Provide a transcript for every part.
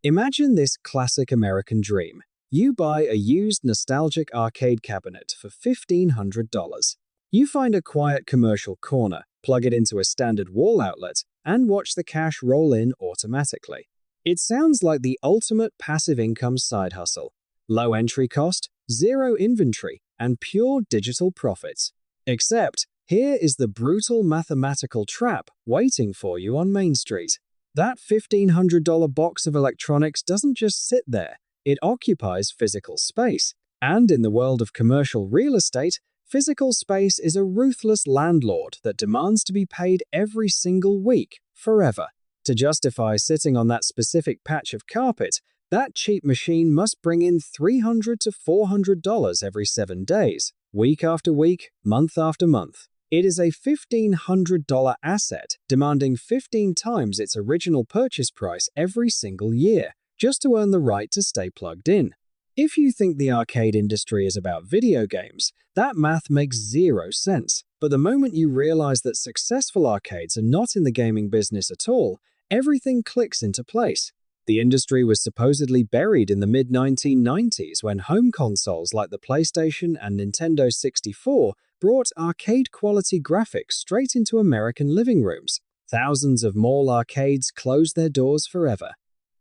Imagine this classic American dream. You buy a used nostalgic arcade cabinet for $1,500. You find a quiet commercial corner, plug it into a standard wall outlet, and watch the cash roll in automatically. It sounds like the ultimate passive income side hustle. Low entry cost, zero inventory, and pure digital profits. Except, here is the brutal mathematical trap waiting for you on Main Street. That $1,500 box of electronics doesn't just sit there, it occupies physical space. And in the world of commercial real estate, physical space is a ruthless landlord that demands to be paid every single week, forever. To justify sitting on that specific patch of carpet, that cheap machine must bring in $300 to $400 every 7 days, week after week, month after month. It is a $1,500 asset, demanding 15 times its original purchase price every single year, just to earn the right to stay plugged in. If you think the arcade industry is about video games, that math makes zero sense. But the moment you realize that successful arcades are not in the gaming business at all, everything clicks into place. The industry was supposedly buried in the mid-1990s when home consoles like the PlayStation and Nintendo 64 brought arcade-quality graphics straight into American living rooms. Thousands of mall arcades closed their doors forever.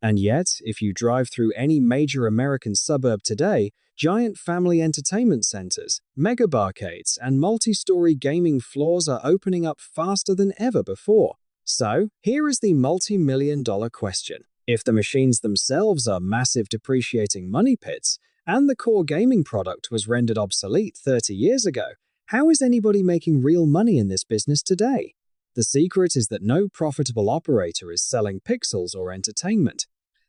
And yet, if you drive through any major American suburb today, giant family entertainment centers, mega barcades, and multi-story gaming floors are opening up faster than ever before. So, here is the multi-million-dollar question. If the machines themselves are massive depreciating money pits, and the core gaming product was rendered obsolete 30 years ago, how is anybody making real money in this business today? The secret is that no profitable operator is selling pixels or entertainment.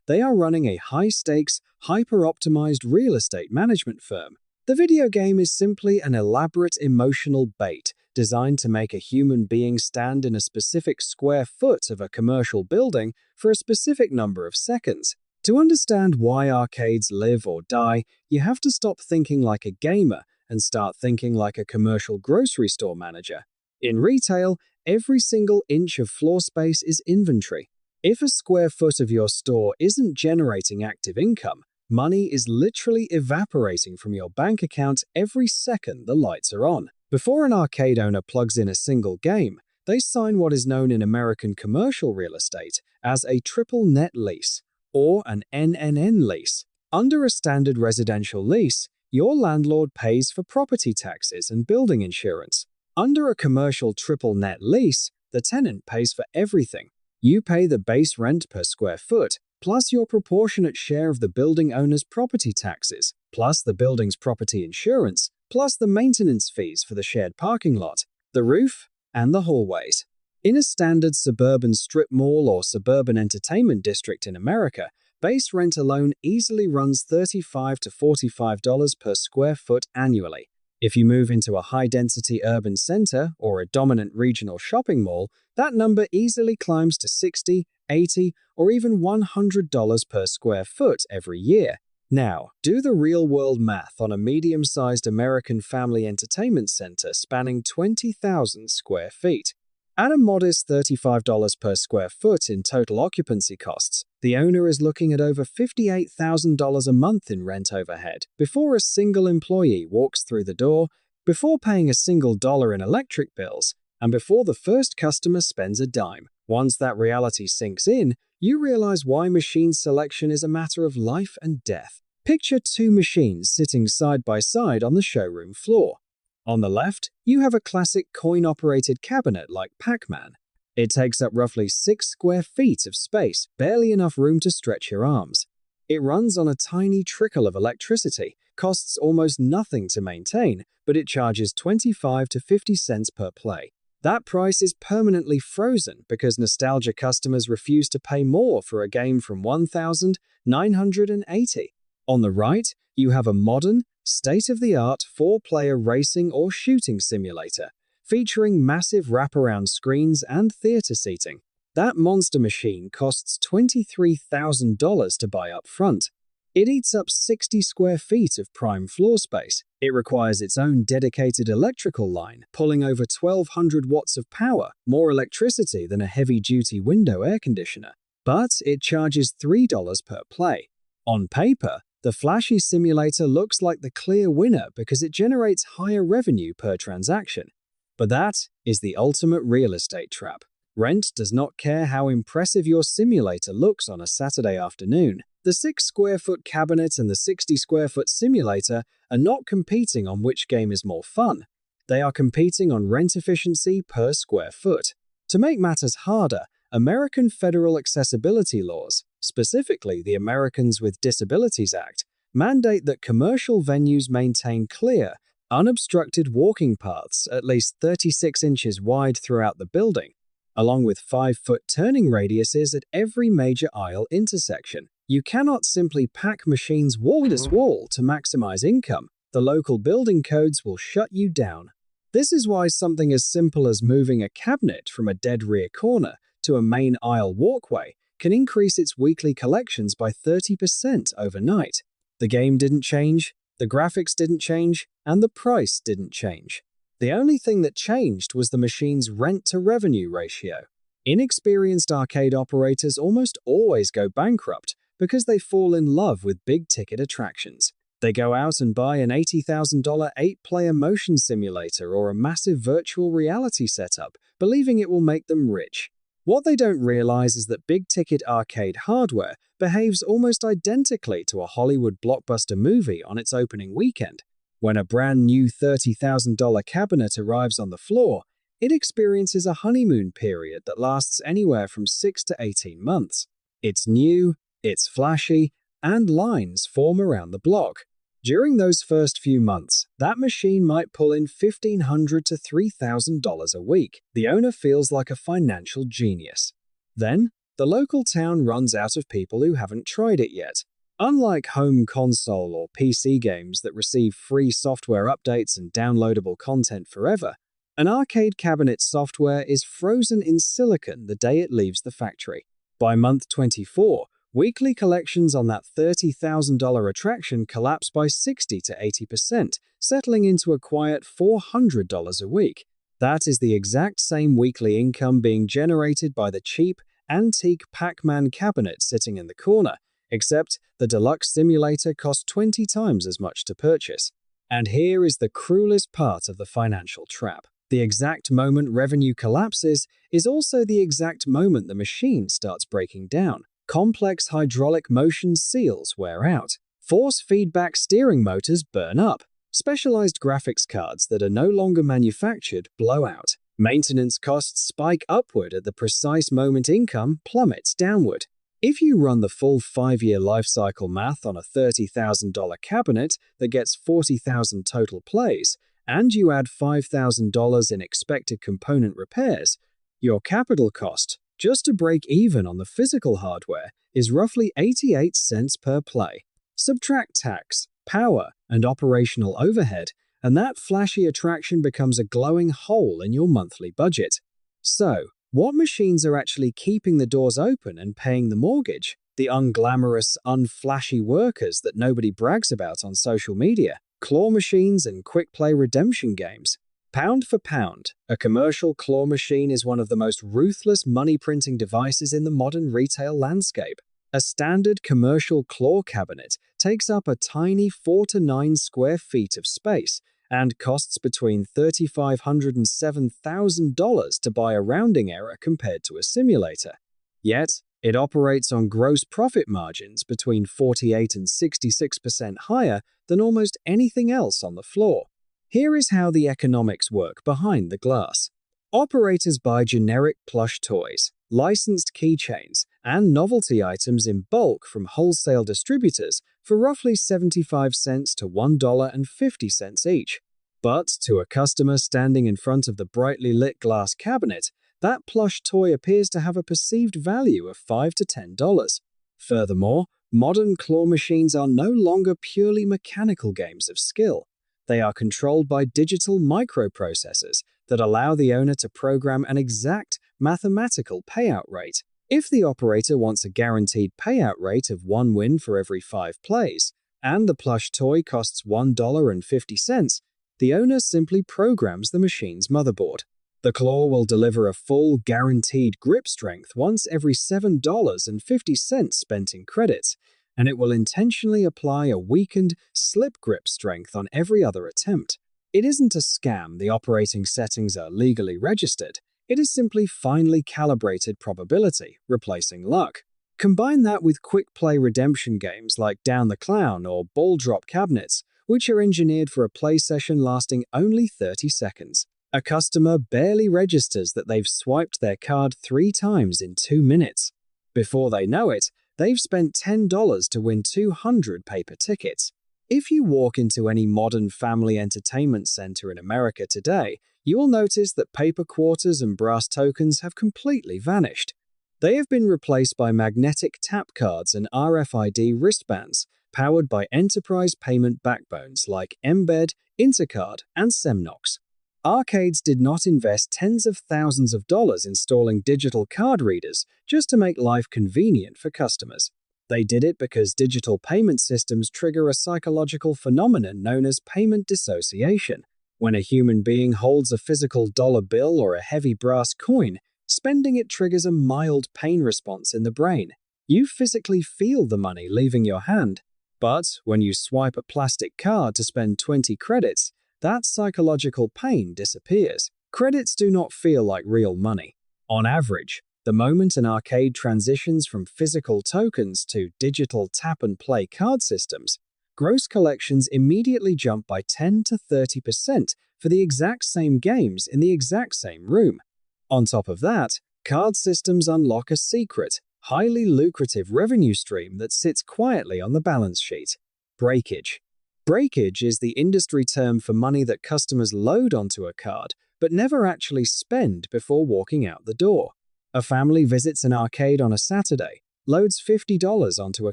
They are running a high-stakes, hyper-optimized real estate management firm. The video game is simply an elaborate emotional bait designed to make a human being stand in a specific square foot of a commercial building for a specific number of seconds. To understand why arcades live or die, you have to stop thinking like a gamer and start thinking like a commercial grocery store manager. In retail, every single inch of floor space is inventory. If a square foot of your store isn't generating active income, money is literally evaporating from your bank account every second the lights are on. Before an arcade owner plugs in a single game, they sign what is known in American commercial real estate as a Triple Net Lease, or an NNN lease. Under a standard residential lease, your landlord pays for property taxes and building insurance. Under a commercial Triple Net Lease, the tenant pays for everything. You pay the base rent per square foot, plus your proportionate share of the building owner's property taxes, plus the building's property insurance, plus the maintenance fees for the shared parking lot, the roof, and the hallways. In a standard suburban strip mall or suburban entertainment district in America, base rent alone easily runs $35 to $45 per square foot annually. If you move into a high-density urban center or a dominant regional shopping mall, that number easily climbs to $60, $80, or even $100 per square foot every year. Now, do the real-world math on a medium-sized American family entertainment center spanning 20,000 square feet. At a modest $35 per square foot in total occupancy costs, the owner is looking at over $58,000 a month in rent overhead before a single employee walks through the door, before paying a single dollar in electric bills, and before the first customer spends a dime. Once that reality sinks in, you realize why machine selection is a matter of life and death. Picture two machines sitting side by side on the showroom floor. On the left, you have a classic coin-operated cabinet like Pac-Man. It takes up roughly 6 square feet of space, barely enough room to stretch your arms. It runs on a tiny trickle of electricity, costs almost nothing to maintain, but it charges 25 to 50 cents per play. That price is permanently frozen because nostalgia customers refuse to pay more for a game from 1980. On the right, you have a modern, state-of-the-art 4-player racing or shooting simulator, featuring massive wraparound screens and theater seating. That monster machine costs $23,000 to buy up front. It eats up 60 square feet of prime floor space. It requires its own dedicated electrical line, pulling over 1,200 watts of power, more electricity than a heavy-duty window air conditioner. but it charges $3 per play. On paper, the flashy simulator looks like the clear winner because it generates higher revenue per transaction. But that is the ultimate real estate trap. Rent does not care how impressive your simulator looks on a Saturday afternoon. The 6-square-foot cabinet and the 60-square-foot simulator are not competing on which game is more fun. They are competing on rent efficiency per square foot. To make matters harder, American federal accessibility laws, specifically the Americans with Disabilities Act, mandate that commercial venues maintain clear, unobstructed walking paths at least 36 inches wide throughout the building, along with 5-foot turning radiuses at every major aisle intersection. You cannot simply pack machines wall to wall to maximize income. The local building codes will shut you down. This is why something as simple as moving a cabinet from a dead rear corner to a main aisle walkway can increase its weekly collections by 30% overnight. The game didn't change, the graphics didn't change, and the price didn't change. The only thing that changed was the machine's rent-to-revenue ratio. Inexperienced arcade operators almost always go bankrupt because they fall in love with big-ticket attractions. They go out and buy an $80,000 8-player motion simulator or a massive virtual reality setup, believing it will make them rich. What they don't realize is that big-ticket arcade hardware behaves almost identically to a Hollywood blockbuster movie on its opening weekend. When a brand new $30,000 cabinet arrives on the floor, it experiences a honeymoon period that lasts anywhere from 6 to 18 months. It's new, it's flashy, and lines form around the block. During those first few months, that machine might pull in $1,500 to $3,000 a week. The owner feels like a financial genius. Then, the local town runs out of people who haven't tried it yet. Unlike home console or PC games that receive free software updates and downloadable content forever, an arcade cabinet software is frozen in silicon the day it leaves the factory. By month 24, weekly collections on that $30,000 attraction collapse by 60 to 80%, settling into a quiet $400 a week. That is the exact same weekly income being generated by the cheap, antique Pac-Man cabinet sitting in the corner, except the deluxe simulator cost 20 times as much to purchase. And here is the cruelest part of the financial trap. The exact moment revenue collapses is also the exact moment the machine starts breaking down. Complex hydraulic motion seals wear out. Force feedback steering motors burn up. Specialized graphics cards that are no longer manufactured blow out. Maintenance costs spike upward at the precise moment income plummets downward. If you run the full 5-year life cycle math on a $30,000 cabinet that gets 40,000 total plays, and you add $5,000 in expected component repairs, your capital cost, just to break even on the physical hardware, is roughly 88 cents per play. Subtract tax, power, and operational overhead, and that flashy attraction becomes a glowing hole in your monthly budget. So, what machines are actually keeping the doors open and paying the mortgage? The unglamorous, unflashy workers that nobody brags about on social media, claw machines and quick-play redemption games. Pound for pound, a commercial claw machine is one of the most ruthless money-printing devices in the modern retail landscape. A standard commercial claw cabinet takes up a tiny 4 to 9 square feet of space and costs between $3,500 and $7,000 to buy a rounding error compared to a simulator. Yet, it operates on gross profit margins between 48 and 66% higher than almost anything else on the floor. Here is how the economics work behind the glass. Operators buy generic plush toys, licensed keychains, and novelty items in bulk from wholesale distributors for roughly 75 cents to $1.50 each. But to a customer standing in front of the brightly lit glass cabinet, that plush toy appears to have a perceived value of $5 to $10. Furthermore, modern claw machines are no longer purely mechanical games of skill. They are controlled by digital microprocessors that allow the owner to program an exact mathematical payout rate. If the operator wants a guaranteed payout rate of 1 win for every 5 plays, and the plush toy costs $1.50, the owner simply programs the machine's motherboard. The claw will deliver a full, guaranteed grip strength once every $7.50 spent in credits, and it will intentionally apply a weakened, slip grip strength on every other attempt. It isn't a scam. The operating settings are legally registered. It is simply finely calibrated probability, replacing luck. Combine that with quick-play redemption games like Down the Clown or Ball Drop Cabinets, which are engineered for a play session lasting only 30 seconds. A customer barely registers that they've swiped their card 3 times in 2 minutes. Before they know it, they've spent $10 to win 200 paper tickets. If you walk into any modern family entertainment center in America today, you will notice that paper quarters and brass tokens have completely vanished. They have been replaced by magnetic tap cards and RFID wristbands, powered by enterprise payment backbones like Embed, Intercard, and Semnox. Arcades did not invest tens of thousands of dollars installing digital card readers just to make life convenient for customers. They did it because digital payment systems trigger a psychological phenomenon known as payment dissociation. When a human being holds a physical dollar bill or a heavy brass coin, spending it triggers a mild pain response in the brain. You physically feel the money leaving your hand. But when you swipe a plastic card to spend 20 credits, that psychological pain disappears. Credits do not feel like real money. On average, the moment an arcade transitions from physical tokens to digital tap-and-play card systems, gross collections immediately jump by 10 to 30% for the exact same games in the exact same room. On top of that, card systems unlock a secret, highly lucrative revenue stream that sits quietly on the balance sheet: breakage. Breakage is the industry term for money that customers load onto a card but never actually spend before walking out the door. A family visits an arcade on a Saturday, loads $50 onto a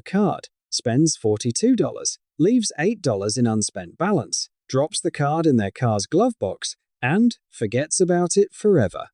card, spends $42, leaves $8 in unspent balance, drops the card in their car's glove box, and forgets about it forever.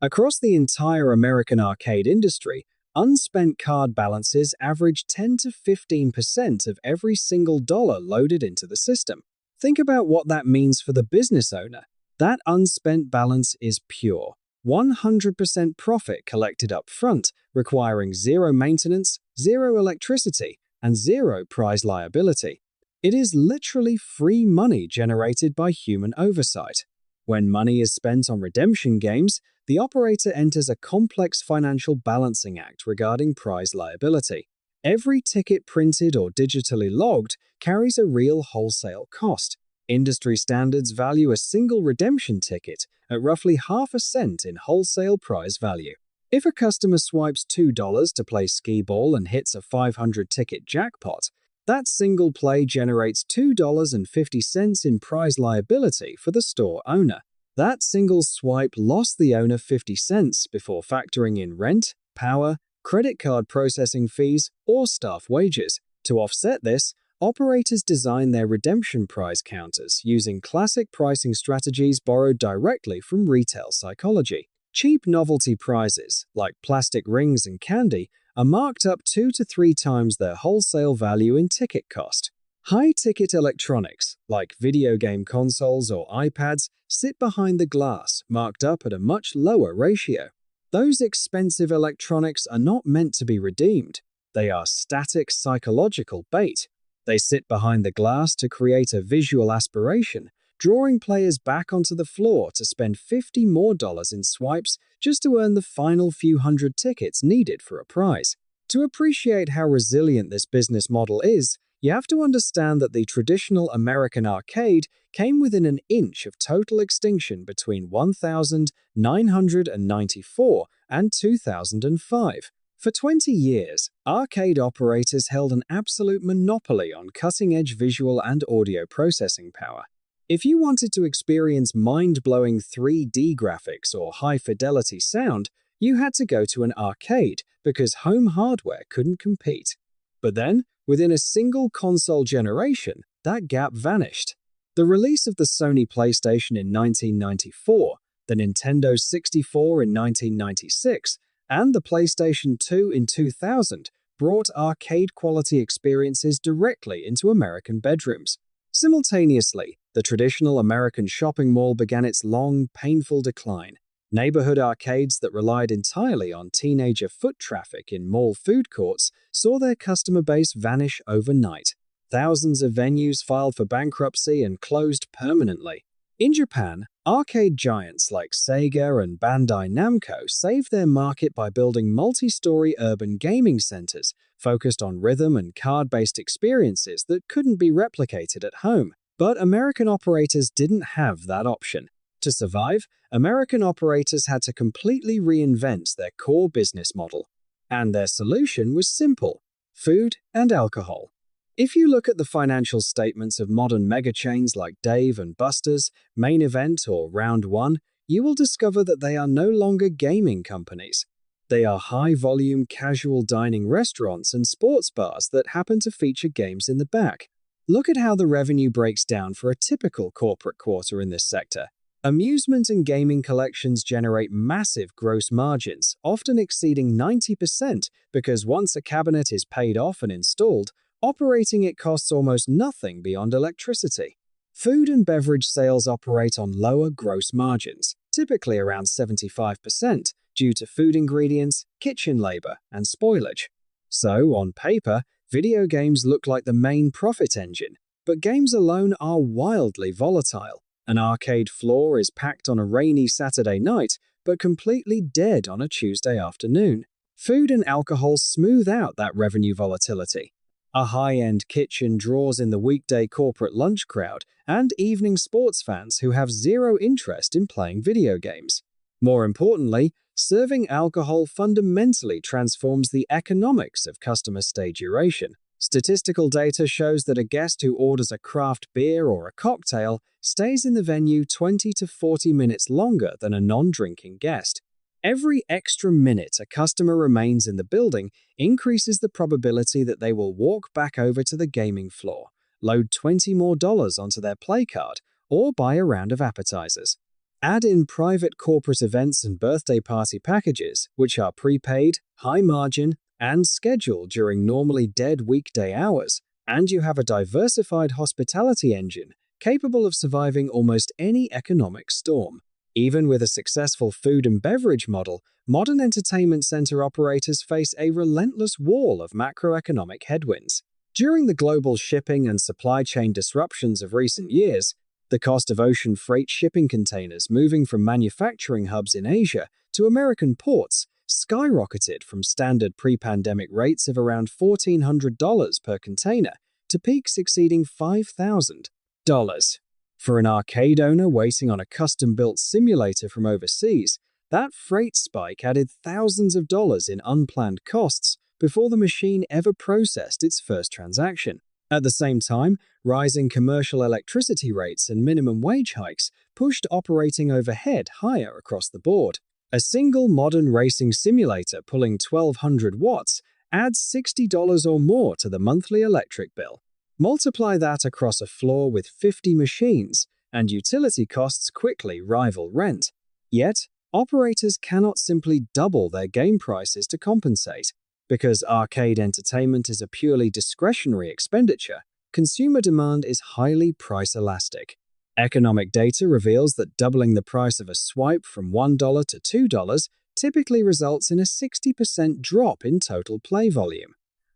Across the entire American arcade industry, unspent card balances average 10 to 15% of every single dollar loaded into the system. Think about what that means for the business owner. That unspent balance is pure, 100% profit collected up front, requiring zero maintenance, zero electricity, and zero prize liability. It is literally free money generated by human oversight. When money is spent on redemption games, the operator enters a complex financial balancing act regarding prize liability. Every ticket printed or digitally logged carries a real wholesale cost. Industry standards value a single redemption ticket at roughly half a cent in wholesale prize value. If a customer swipes $2 to play skee ball and hits a 500-ticket jackpot, that single play generates $2.50 in prize liability for the store owner. That single swipe lost the owner 50 cents before factoring in rent, power, credit card processing fees, or staff wages. To offset this, operators design their redemption prize counters using classic pricing strategies borrowed directly from retail psychology. Cheap novelty prizes, like plastic rings and candy, are marked up 2 to 3 times their wholesale value in ticket cost. High-ticket electronics, like video game consoles or iPads, sit behind the glass, marked up at a much lower ratio. Those expensive electronics are not meant to be redeemed. They are static psychological bait. They sit behind the glass to create a visual aspiration, drawing players back onto the floor to spend $50 more in swipes just to earn the final few hundred tickets needed for a prize. To appreciate how resilient this business model is, you have to understand that the traditional American arcade came within an inch of total extinction between 1994 and 2005. For 20 years, arcade operators held an absolute monopoly on cutting-edge visual and audio processing power. If you wanted to experience mind-blowing 3D graphics or high-fidelity sound, you had to go to an arcade because home hardware couldn't compete. But then, within a single console generation, that gap vanished. The release of the Sony PlayStation in 1994, the Nintendo 64 in 1996, and the PlayStation 2 in 2000 brought arcade-quality experiences directly into American bedrooms. Simultaneously, the traditional American shopping mall began its long, painful decline. Neighborhood arcades that relied entirely on teenager foot traffic in mall food courts saw their customer base vanish overnight. Thousands of venues filed for bankruptcy and closed permanently. In Japan, arcade giants like Sega and Bandai Namco saved their market by building multi-story urban gaming centers focused on rhythm and card-based experiences that couldn't be replicated at home. But American operators didn't have that option. To survive, American operators had to completely reinvent their core business model. And their solution was simple: food and alcohol. If you look at the financial statements of modern megachains like Dave & Buster's, Main Event, or Round One, you will discover that they are no longer gaming companies. They are high-volume casual dining restaurants and sports bars that happen to feature games in the back. Look at how the revenue breaks down for a typical corporate quarter in this sector. Amusement and gaming collections generate massive gross margins, often exceeding 90%, because once a cabinet is paid off and installed, operating it costs almost nothing beyond electricity. Food and beverage sales operate on lower gross margins, typically around 75%, due to food ingredients, kitchen labor, and spoilage. So, on paper, video games look like the main profit engine, but games alone are wildly volatile. An arcade floor is packed on a rainy Saturday night, but completely dead on a Tuesday afternoon. Food and alcohol smooth out that revenue volatility. A high-end kitchen draws in the weekday corporate lunch crowd and evening sports fans who have zero interest in playing video games. More importantly, serving alcohol fundamentally transforms the economics of customer stay duration. Statistical data shows that a guest who orders a craft beer or a cocktail stays in the venue 20 to 40 minutes longer than a non-drinking guest. Every extra minute a customer remains in the building increases the probability that they will walk back over to the gaming floor, load $20 more onto their play card, or buy a round of appetizers. Add in private corporate events and birthday party packages, which are prepaid, high margin, and scheduled during normally dead weekday hours, and you have a diversified hospitality engine capable of surviving almost any economic storm. Even with a successful food and beverage model, modern entertainment center operators face a relentless wall of macroeconomic headwinds. During the global shipping and supply chain disruptions of recent years, the cost of ocean freight shipping containers moving from manufacturing hubs in Asia to American ports skyrocketed from standard pre-pandemic rates of around $1,400 per container to peaks exceeding $5,000. For an arcade owner waiting on a custom-built simulator from overseas, that freight spike added thousands of dollars in unplanned costs before the machine ever processed its first transaction. At the same time, rising commercial electricity rates and minimum wage hikes pushed operating overhead higher across the board. A single modern racing simulator pulling 1,200 watts adds $60 or more to the monthly electric bill. Multiply that across a floor with 50 machines, and utility costs quickly rival rent. Yet, operators cannot simply double their game prices to compensate. Because arcade entertainment is a purely discretionary expenditure, consumer demand is highly price elastic. Economic data reveals that doubling the price of a swipe from $1 to $2 typically results in a 60% drop in total play volume.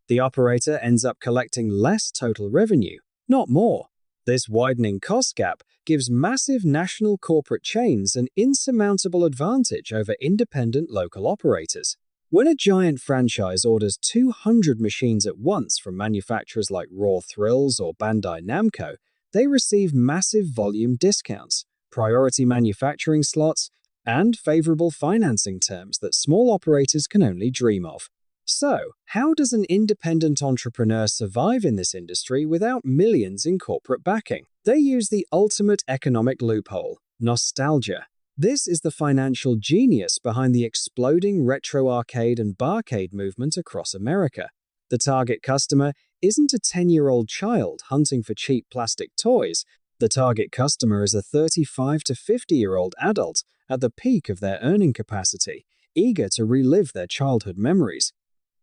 The operator ends up collecting less total revenue, not more. This widening cost gap gives massive national corporate chains an insurmountable advantage over independent local operators. When a giant franchise orders 200 machines at once from manufacturers like Raw Thrills or Bandai Namco, they receive massive volume discounts, priority manufacturing slots, and favorable financing terms that small operators can only dream of. So, how does an independent entrepreneur survive in this industry without millions in corporate backing? They use the ultimate economic loophole: nostalgia. This is the financial genius behind the exploding retro arcade and barcade movement across America. The target customer isn't a 10-year-old child hunting for cheap plastic toys. The target customer is a 35 to 50-year-old adult at the peak of their earning capacity, eager to relive their childhood memories.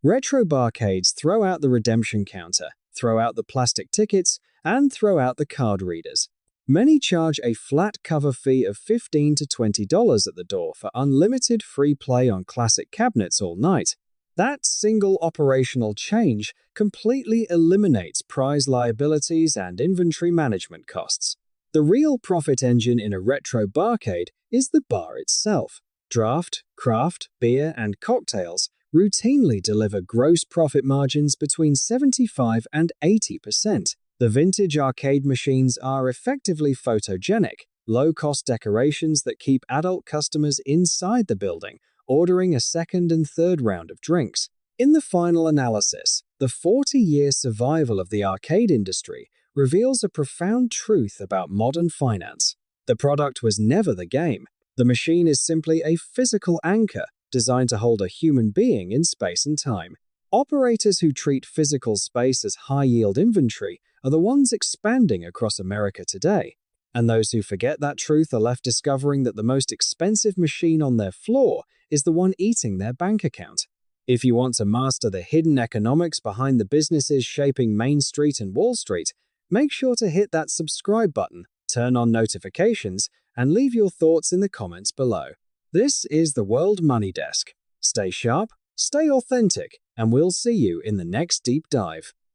Retro barcades throw out the redemption counter, throw out the plastic tickets, and throw out the card readers. Many charge a flat cover fee of $15 to $20 at the door for unlimited free play on classic cabinets all night. That single operational change completely eliminates prize liabilities and inventory management costs. The real profit engine in a retro barcade is the bar itself. Draft, craft, beer, and cocktails routinely deliver gross profit margins between 75 and 80%. The vintage arcade machines are effectively photogenic, low-cost decorations that keep adult customers inside the building, ordering a second and third round of drinks. In the final analysis, the 40-year survival of the arcade industry reveals a profound truth about modern finance. The product was never the game. The machine is simply a physical anchor designed to hold a human being in space and time. Operators who treat physical space as high-yield inventory are the ones expanding across America today. And those who forget that truth are left discovering that the most expensive machine on their floor is the one eating their bank account. If you want to master the hidden economics behind the businesses shaping Main Street and Wall Street, make sure to hit that subscribe button, turn on notifications, and leave your thoughts in the comments below. This is the World Money Desk. Stay sharp, stay authentic, and we'll see you in the next deep dive.